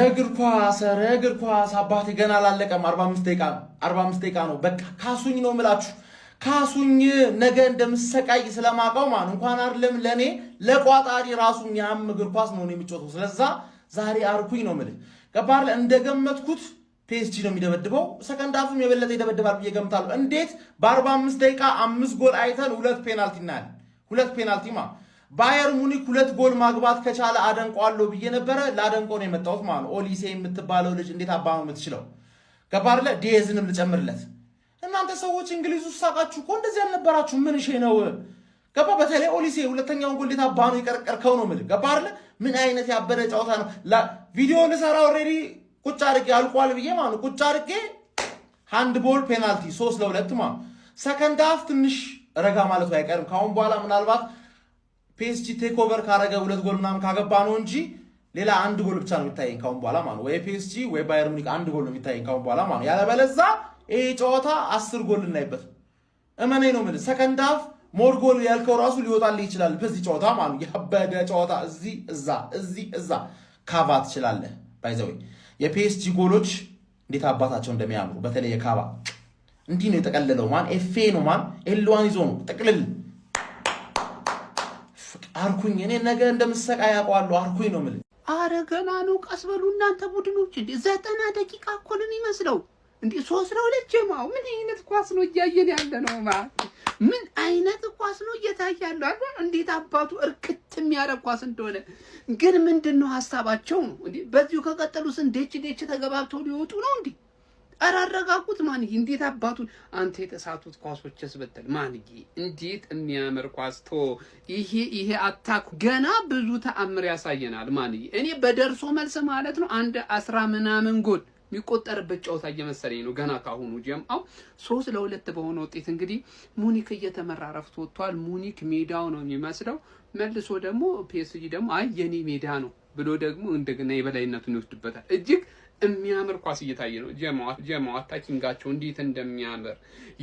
እግር ኳስ አባቴ ገና አላለቀም። 45 ደቂቃ ነው። በቃ ካሱኝ ነው የምላችሁ። ካሱኝ ነገ እንደምሰቃይ ስለማውቀው ማን እንኳን አይደለም ለኔ ለቋጣሪ ራሱ የሚያም እግር ኳስ ነው የሚጮተው። ስለዛ ዛሬ አርኩኝ ነው የምልህ። ገባህ? እንደገመትኩት ፒኤስጂ ነው የሚደበድበው። ሰከንድ ሃፍም የበለጠ ይደበድባል ብዬ ገምታለሁ። እንዴት በ45 ደቂቃ 5 ጎል አይተን 2 ፔናልቲ እናያለን? 2 ፔናልቲ ባየር ሙኒክ 2 ጎል ማግባት ከቻለ አደንቋለሁ ብዬ ነበረ። ላደንቆ ነው የመጣሁት ማለት ነው። ኦሊሴ የምትባለው ልጅ እንዴት አባ ነው የምትችለው? ገባህ? ዲየዝንም ልጨምርለት። እናንተ ሰዎች እንግሊዝ ውስጥ ሳቃችሁ እኮ እንደዚህ አልነበራችሁ። ምን እሺ ነው ገባ? በተለይ ኦሊሴ ሁለተኛውን ጎል እንዴት አባ ነው የቀረቀርከው ነው የምልህ። ገባህ? ምን አይነት ያበደ ጨዋታ ነው። ቪዲዮ ልሰራ ኦልሬዲ ቁጭ አድርጌ አልቋል ብዬ ማለት ነው። ቁጭ አድርጌ ሃንድቦል ፔናልቲ 3-2 ማለት ሰከንድ ሃፍ ትንሽ ረጋ ማለቱ አይቀርም። ካሁን በኋላ ምናልባት ፒኤስጂ ቴክ ኦቨር ካረገ 2 ጎል ምናምን ካገባ ነው እንጂ ሌላ 1 ጎል ብቻ ነው የሚታየኝ ካሁን በኋላ ማለት ነው። ወይ ፒኤስጂ ወይ ባየር ሙኒክ 1 ጎል ነው የሚታየኝ ካሁን በኋላ ማለት ነው። ያለበለዛ ይሄ ጨዋታ 10 ጎል ልናይበት እመነኝ ነው የምልህ። ሰከንድ ሃፍ ሞር ጎል ያልከው ራሱ ሊወጣልህ ይችላል በዚህ ጨዋታ ማለት ነው። ያበደ ጨዋታ እዚህ እዛ ካቫ ትችላለህ። ባይዘው የፒኤስጂ ጎሎች እንዴት አባታቸው እንደሚያምሩ በተለይ የካቫ እንዲህ ነው የተቀለለው ማን ኤፍኤ ነው ማን ኤልዋን ይዞ ነው ጥቅልል አርኩኝ። እኔ ነገ እንደምሰቃይ ያውቀዋለሁ። አርኩኝ ነው የምልህ። አረ ገና ነው። ቀስ በሉ እናንተ ቡድኖች። 90 ደቂቃ እኮ ነው የሚመስለው። እንዴ 3-2 ጀማው ምን አይነት ኳስ ነው እያየን ያለ ነው? ምን አይነት ኳስ ነው እየታየ ያለው አይደል? እንዴት አባቱ እርክት የሚያረግ ኳስ እንደሆነ ግን ምንድነው ሐሳባቸው ነው እንዴ? በዚሁ ከቀጠሉስ እንዴት ተገባብተው ሊወጡ ነው እንዴ? አራረጋጉት ማንዬ። እንዴት አባቱ አንተ የተሳቱት ኳሶችስ ብትል ማንዬ እንዴት የሚያምር ኳስ ቶ ይሄ አታክ ገና ብዙ ተአምር ያሳየናል ማንዬ። እኔ በደርሶ መልስ ማለት ነው 10 ምናምን ጎል የሚቆጠርበት ጨዋታ እየመሰለኝ ነው ገና ካሁኑ ጀምአው 3-2 በሆነ ውጤት እንግዲህ ሙኒክ እየተመራ ረፍት ወጥቷል። ሙኒክ ሜዳው ነው የሚመስለው። መልሶ ደግሞ ፒኤስጂ ደግሞ አይ የኔ ሜዳ ነው ብሎ ደግሞ እንደገና የበላይነቱን ይወስድበታል። እጅግ የሚያምር ኳስ እየታየ ነው። ጀማው አታኪንጋቸው እንዴት እንደሚያምር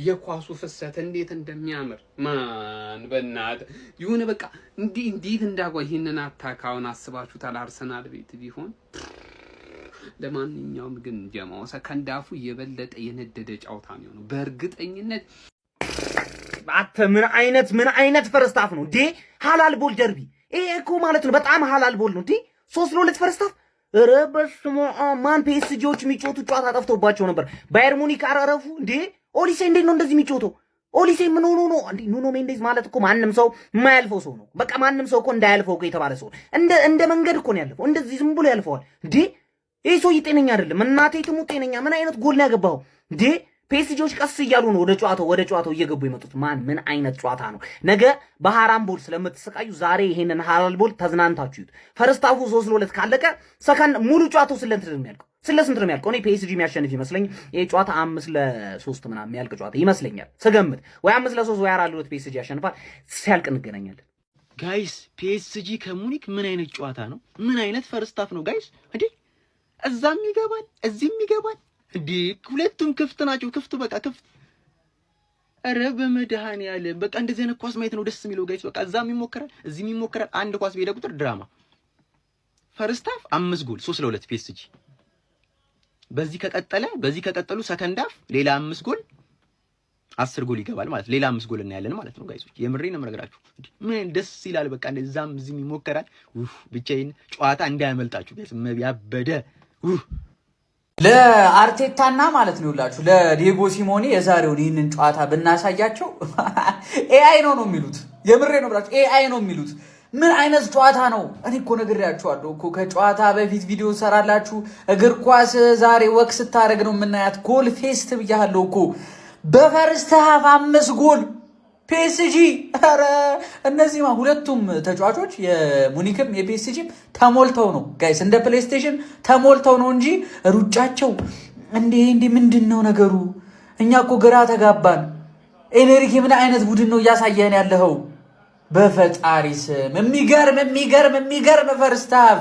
የኳሱ ፍሰት እንዴት እንደሚያምር ማን በእናት ይሁን በቃ እንዴት እንዳጓ ይሄንን አታካውን አስባችሁታል? አርሰናል ቤት ቢሆን ለማንኛውም ግን ጀማው ሰከንድ ሃፉ የበለጠ የነደደ ጨዋታ ነው በእርግጠኝነት። አተ ምን አይነት ፈርስት ሃፍ ነው እንዴ? ሃላል ቦል ደርቢ ይሄ እኮ ማለት ነው። በጣም ሃላል ቦል ነው እንዴ 3-2 ፈርስት ሃፍ። ኧረ በስመ አብ ማን ፒኤስጂዎች የሚጮቱ ጨዋታ ጠፍቶባቸው ነበር። ባየር ሙኒክ አራረፉ እንዴ። ኦሊሴ እንዴት ነው እንደዚህ የሚጮተው? ኦሊሴ ምን ሆኖ ነው እንዴ? ኑኖ ሜንዴዝ ማለት እኮ ማንንም ሰው የማያልፈው ሰው ነው። በቃ ማንም ሰው እኮ እንዳያልፈው እኮ የተባለ ሰው እንደ መንገድ እኮ ነው ያለፈው። እንደዚህ ዝም ብሎ ያልፈዋል እንዴ? ይሄ ሰው ጤነኛ አይደለም። እናቴ ትሙት ጤነኛ ምን አይነት ጎል ነው ያገባው እንዴ? ፒኤስጂዎች ቀስ እያሉ ነው ወደ ጨዋታው እየገቡ የመጡት። ምን አይነት ጨዋታ ነው? ነገ በሐራም ቦል ስለምትሰቃዩ ዛሬ ይሄንን ሐላል ቦል ተዝናንታችሁ ይዩት። ፈርስት ሃፉ 3-2 ካለቀ ሰከንድ ሙሉ ጨዋታው ስንት ነው የሚያልቀው? እኔ ፒኤስጂ የሚያሸንፍ ይመስለኝ። ይሄ ጨዋታ 5-3 ምናምን የሚያልቅ ጨዋታ ይመስለኛል ስገምት። ወይ 5-3 ወይ 4-2 ፒኤስጂ ያሸንፋል። ሲያልቅ እንገናኛለን። ጋይስ ፒኤስጂ ከሙኒክ ምን አይነት ጨዋታ ነው? ምን አይነት ፈርስት ሃፍ ነው ጋይስ? እንዴ እዛም ይገባል እዚህም ይገባል እንዴ! ሁለቱም ክፍት ናቸው። በቃ ክፍት። ኧረ በመድኃኒዓለም በቃ እንደዚህ አይነት ኳስ ማየት ነው ደስ የሚለው ጋይስ። በቃ እዛም ይሞከራል እዚህም ይሞከራል። አንድ ኳስ በሄደ ቁጥር ድራማ። ፈርስት ሃፍ 5 ጎል 3-2 ፒኤስጂ። በዚህ ከቀጠሉ ሰከንድ ሃፍ ሌላ 5 ጎል 10 ጎል ይገባል ማለት ሌላ 5 ጎል እናያለን ማለት ነው ጋይሶች። የምሬን ነው የምነግራችሁ። ምን ደስ ይላል። በቃ እንደዛም እዚህም ይሞከራል። ብቻዬን ጨዋታ እንዳያመልጣችሁ ጋይስ። ያበደ ለአርቴታና ማለት ነው ይላችሁ ለዲየጎ ሲሞኔ የዛሬውን ይህንን ጨዋታ ብናሳያቸው ኤአይ ነው የሚሉት። የምሬ ነው ብላችሁ ኤአይ ነው የሚሉት። ምን አይነት ጨዋታ ነው? እኔ እኮ ነግሬያችኋለሁ እኮ ከጨዋታ በፊት ቪዲዮ ሰራላችሁ። እግር ኳስ ዛሬ ወክ ስታደርግ ነው የምናያት። ጎል ፌስት ብያለሁ እኮ በፈርስት ሃፍ 5 ጎል ፒኤስጂ። ኧረ እነዚህማ ሁለቱም ተጫዋቾች የሙኒክም የፒኤስጂም ተሞልተው ነው ጋይስ፣ እንደ ፕሌይስቴሽን ተሞልተው ነው እንጂ ሩጫቸው እንዴ ምንድነው ነገሩ? እኛ እኮ ግራ ተጋባን። ኤንሪኬ ምን አይነት ቡድን ነው እያሳየን ያለው? በፈጣሪ ስም የሚገርም ፈርስት ሃፍ።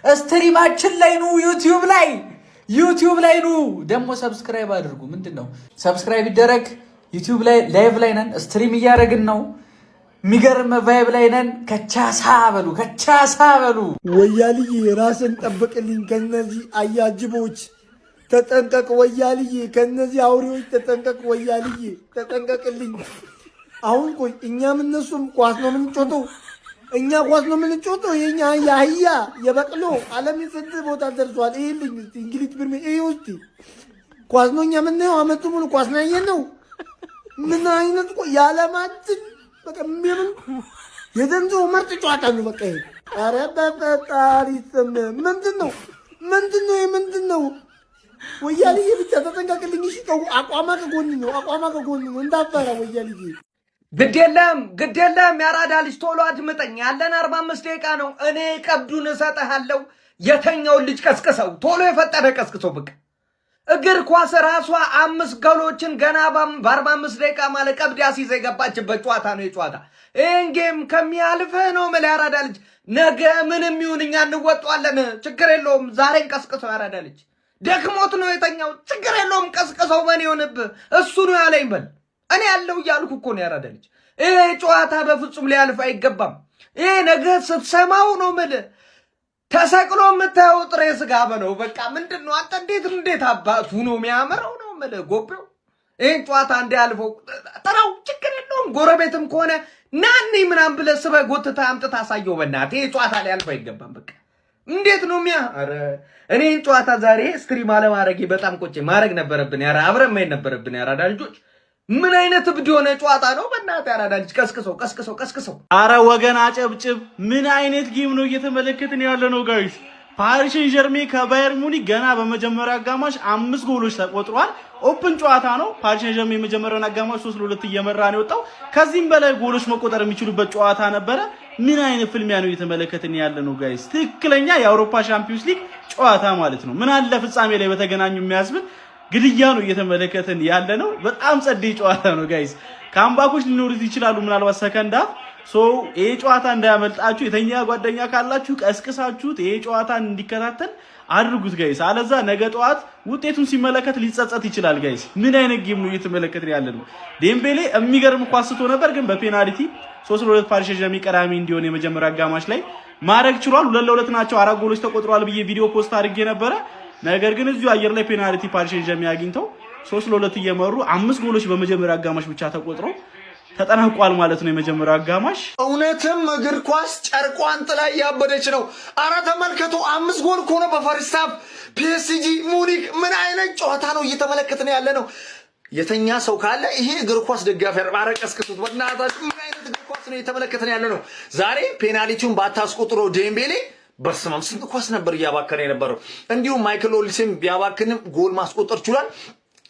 ስትሪማችን ላይ ነው ዩቲዩብ ላይ ነው። ደግሞ ሰብስክራይብ አድርጉ። ምንድነው ሰብስክራይብ ይደረግ። ዩቲዩብ ላይ ላይቭ ላይ ነን፣ ስትሪም እያደረግን ነው። የሚገርም ቫይብ ላይ ነን። ከቻሳ በሉ ወያልዬ ራስን ጠብቅልኝ ከነዚህ አያጅቦች ተጠንቀቅ ወያልዬ፣ ከነዚህ አውሬዎች ተጠንቀቅ ወያልዬ፣ ተጠንቀቅልኝ። አሁን ቆይ እኛም እነሱም ኳስ ነው የምንጮተው፣ እኛ ኳስ ነው የምንጮተው። የኛ የአህያ የበቅሎ ዓለም ስንት ቦታ ደርሷል። ይሄልኝ እስቲ እንግሊዝ ፕሪሚየር ይሄ ውስጥ ኳስ ነው እኛ የምናየው። አመቱ ሙሉ ኳስ ነው ያየነው። ምን አይነት የዓለማችን በቃ ምን የዘንድሮ ምርጥ ጨዋታ ነው በቃ ይሄ። ኧረ በፈጣሪ ስም ምንድን ነው ወያልዬ ብቻ ተጠንቀቅልኝ። እሺ አቋማ ከጎን ነው እንዳፈራ ወያልዬ። ግድ የለም ያራዳ ልጅ ቶሎ አድምጠኝ። ያለን 45 ደቂቃ ነው። እኔ ቀብዱን እሰጥሃለሁ። የተኛውን ልጅ ቀስቅሰው፣ ቶሎ የፈጠረ ቀስቅሰው። በቃ እግር ኳስ ራሷ 5 ጎሎችን ገና በ45 ደቂቃ ማለት ቀብድ ያስይዘ የገባችበት ጨዋታ ነው። የጨዋታ ይህን ጌም ከሚያልፍህ ነው የምልህ ያራዳ ልጅ። ነገ ምንም ይሁን እኛ እንወጣዋለን። ችግር የለውም። ዛሬን ቀስቅሰው ያራዳ ልጅ። ደክሞት ነው የተኛው። ችግር የለውም። ቀስቅሰው። ምን ይሆንብህ? እሱ ነው ያለኝ በል። እኔ ያለው እያልኩ እኮ ነው ያራዳ ልጅ። ይሄ ጨዋታ በፍጹም ሊያልፍ አይገባም። ይሄ ነገ ስትሰማው ነው የምልህ ተሰቅሎ የምታየው ጥሬ ስጋ በለው። በቃ ምንድን ነው አንተ እንዴት አባቱ ነው የሚያምረው ነው የምልህ ጎቤው። ይህን ጨዋታ እንዲያልፈው ጥራው። ችግር የለውም። ጎረቤትም ከሆነ ናኒ ምናምን ብለህ ስበህ ጎትተህ አምጥተህ አሳየው። በእናትህ ይሄ ጨዋታ ሊያልፍ አይገባም። በቃ እንዴት ነው ኧረ እኔን ጨዋታ ዛሬ ስትሪም አለማድረጌ በጣም ቆጨኝ። ማድረግ ነበረብን። አብረን ማየት ነበረብን። ያራዳ ልጆች ምን አይነት እብድ የሆነ ጨዋታ ነው በእናትህ። ያራዳ ልጅ ቀስቅሰው። አረ ወገን አጨብጭብ። ምን አይነት ጌም ነው እየተመለከትን ያለ ነው ጋይስ? ፓሪስ ሴን ዠርሜን ከባየር ሙኒክ ገና በመጀመሪያ አጋማሽ 5 ጎሎች ተቆጥሯል። ኦፕን ጨዋታ ነው። ፓሪስ ሴን ዠርሜን የመጀመሪያውን አጋማሽ 3-2 እየመራ ነው የወጣው። ከዚህም በላይ ጎሎች መቆጠር የሚችሉበት ጨዋታ ነበረ። ምን አይነት ፍልሚያ ነው እየተመለከትን ያለ ነው ጋይስ? ትክክለኛ የአውሮፓ ሻምፒዮንስ ሊግ ጨዋታ ማለት ነው። ምን አለ ፍጻሜ ላይ በተገናኙ የሚያስብል ግድያ ነው እየተመለከትን ያለ ነው። በጣም ጸዴ ጨዋታ ነው ጋይስ። ካምባኮች ሊኖሩት ይችላሉ ምናልባት ሰከንድ ሃፍ። ይሄ ጨዋታ እንዳያመልጣችሁ። የተኛ ጓደኛ ካላችሁ ቀስቅሳችሁት ይሄ ጨዋታን እንዲከታተል አድርጉት ጋይስ። አለዛ ነገ ጠዋት ውጤቱን ሲመለከት ሊጸጸት ይችላል ጋይስ። ምን አይነት ጌም ነው እየተመለከትን ያለ ነው? ዴምቤሌ የሚገርም ኳስ ስቶ ነበር፣ ግን በፔናልቲ 3-2 ፓሪስ ሴን ዠርሜን ቀዳሚ እንዲሆን የመጀመሪያ አጋማሽ ላይ ማድረግ ችሏል። 2-2 ናቸው። 4 ጎሎች ተቆጥሯል ብዬ ቪዲዮ ፖስት አድርጌ ነበረ። ነገር ግን እዚሁ አየር ላይ ፔናልቲ ፓሪስ ሴን ዠርሜን አግኝተው 3-2 እየመሩ 5 ጎሎች በመጀመሪያ አጋማሽ ብቻ ተቆጥሮ ተጠናቋል ማለት ነው የመጀመሪያው አጋማሽ። እውነትም እግር ኳስ ጨርቋን ጥላ ያበደች ነው። አረ ተመልከቱ፣ 5 ጎል እኮ ነው በፈርስት ሃፍ። ፒኤስጂ ሙኒክ ምን አይነት ጨዋታ ነው እየተመለከትን ያለ ነው? የተኛ ሰው ካለ ይሄ እግር ኳስ ደጋፊ አረ ቀስቅሱት በእናታችሁ። ምን አይነት እግር ኳስ ነው እየተመለከትን ያለ ነው? ዛሬ ፔናልቲውን ባታስቆጥሮ ዴምቤሌ በስማም ስንት ኳስ ነበር እያባከነ የነበረው። እንዲሁም ማይክል ኦሊሴም ቢያባክንም ጎል ማስቆጠር ችሏል።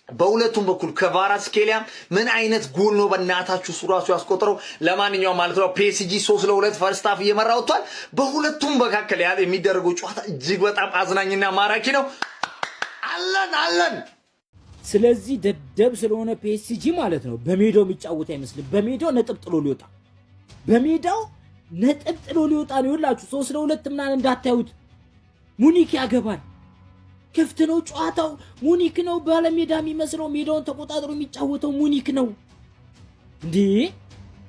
በሁለቱም በኩል ከቫራትስኬሊያ ምን አይነት ጎል ነው በእናታችሁ እሱ ራሱ ያስቆጠረው። ለማንኛውም ማለት ነው ፒኤስጂ 3-2 ፈርስት ሃፍ እየመራ ወጥቷል። በሁለቱም መካከል ያለ የሚደረገው ጨዋታ እጅግ በጣም አዝናኝና ማራኪ ነው። አለን ስለዚህ ደደብ ስለሆነ ፒኤስጂ ማለት ነው በሜዳው የሚጫወት አይመስልም። በሜዳው ነጥብ ጥሎ ሊወጣ ነው። ይላችሁ 3-2 ምናምን እንዳታዩት። ሙኒክ ያገባል። ክፍት ነው ጨዋታው። ሙኒክ ነው ባለሜዳ የሚመስለው። ሜዳውን ተቆጣጥሮ የሚጫወተው ሙኒክ ነው እንዴ።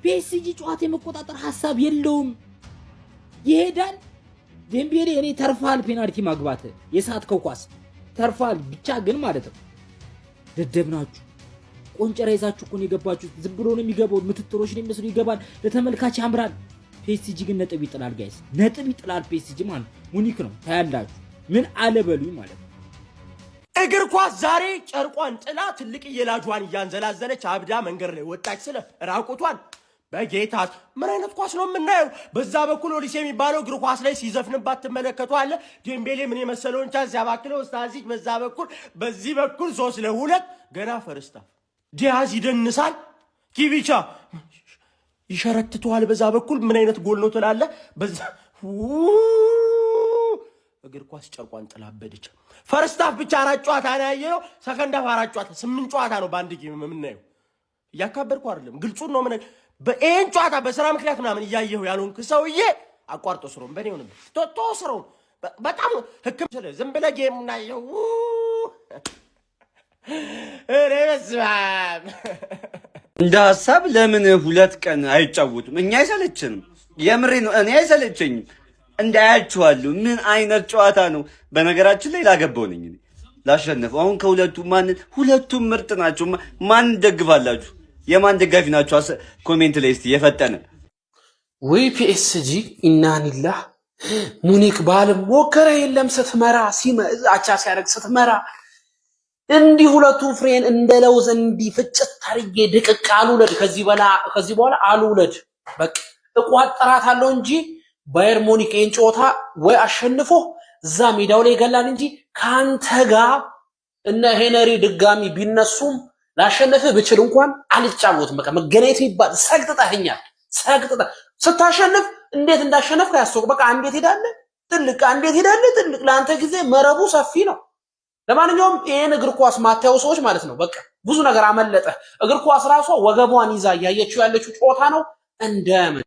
ፒኤስጂ ጨዋታ የመቆጣጠር ሐሳብ የለውም። ይሄዳል። ዴምቤሌ እኔ ተርፋል። ፔናልቲ ማግባት የሳትከው ኳስ ተርፋል። ብቻ ግን ማለት ነው ደደብ ናችሁ። ቆንጨራ ይዛችሁ እኮ ነው የገባችሁት። ዝም ብሎ ነው የሚገባው። ምትጥሮች ነው የሚመስሉ ይገባል። ለተመልካች ያምራል። ፒኤስጂ ግን ነጥብ ይጥላል ጋይስ። ነጥብ ይጥላል ፒኤስጂ ማለት ሙኒክ ነው። ታያላችሁ። ምን አለበሉኝ ማለት ነው። እግር ኳስ ዛሬ ጨርቋን ጥላ ትልቅ የላጇን እያንዘላዘለች አብዳ መንገድ ላይ ወጣች። ስለ ራቁቷን በጌታት ምን አይነት ኳስ ነው የምናየው? በዛ በኩል ኦሊሴ የሚባለው እግር ኳስ ላይ ሲዘፍንባት ትመለከቷለ። ዴምቤሌ ምን የመሰለውን ቻንስ ያባክነው ስታዚክ በዚህ በኩል 3-2 ገና ፈርስት ሃፍ። ዲያዝ ይደንሳል። ኪቪቻ ይሸረትተዋል። በዛ በኩል ምን አይነት ጎል ነው ትላለ? በዛ እግር ኳስ ጨርቋን ጥላበደች። ፈርስት ሃፍ ብቻ 4 ጨዋታ ነው ያየነው። ሰከንድ ሃፍ 4 ጨዋታ 8 ጨዋታ ነው በአንድ ጌም የምናየው። እያካበድኩ አይደለም፣ ግልጹን ነው። ምን በኤን ጨዋታ በስራ ምክንያት ምናምን እያየሁ ያልሆንክ ሰውዬ አቋርጦ ስራውን በኔ ሆነ ቶቶ ስራውን በጣም ህክም ስለ ዝም ብለህ ጌም እናየው። እኔ በስመ አብ እንደ ሀሳብ ለምን 2 ቀን አይጫወቱም? እኛ አይሰለችንም። የምሬ ነው። እኔ አይሰለቸኝም። እንዳያችኋለሁ። ምን አይነት ጨዋታ ነው? በነገራችን ላይ ላገባው ነኝ ላሸነፈው። አሁን ከሁለቱ ሁለቱም ምርጥ ናቸው። ማን ደግፋላችሁ? የማን ደጋፊ ናቸው? ኮሜንት ላይ እስቲ የፈጠነ ወይ ፒኤስጂ ኢናኒላህ ሙኒክ ባልም ሞከረ የለም ስትመራ አቻ ሲያደርግ ስትመራ እንዲህ ሁለቱ ፍሬን እንደ ለውዝ እንዲህ ፍጭት ታርጌ ድቅቅ አልውለድ። ከዚህ በኋላ አልውለድ። በቃ እቋጠራታለሁ እንጂ ባየር ሙኒክ ይህን ጨዋታ ወይ አሸንፎ እዛ ሜዳው ላይ ይገላል እንጂ ካንተ ጋር እነ ሄነሪ ድጋሚ ቢነሱም ላሸነፍህ ብችል እንኳን አልጫወትም። በቃ መገናኘት ይባል ሰግጥጠኸኛል። ስታሸንፍ እንዴት እንዳሸነፍክ ያስወቅ። በቃ አንዴት ሄዳለህ ጥልቅ፣ አንዴት ሄዳለህ ጥልቅ። ለአንተ ጊዜ መረቡ ሰፊ ነው። ለማንኛውም ይሄን እግር ኳስ ማታዩ ሰዎች ማለት ነው በቃ ብዙ ነገር አመለጠ። እግር ኳስ ራሷ ወገቧን ይዛ እያየችው ያለችው ጨዋታ ነው። እንደምን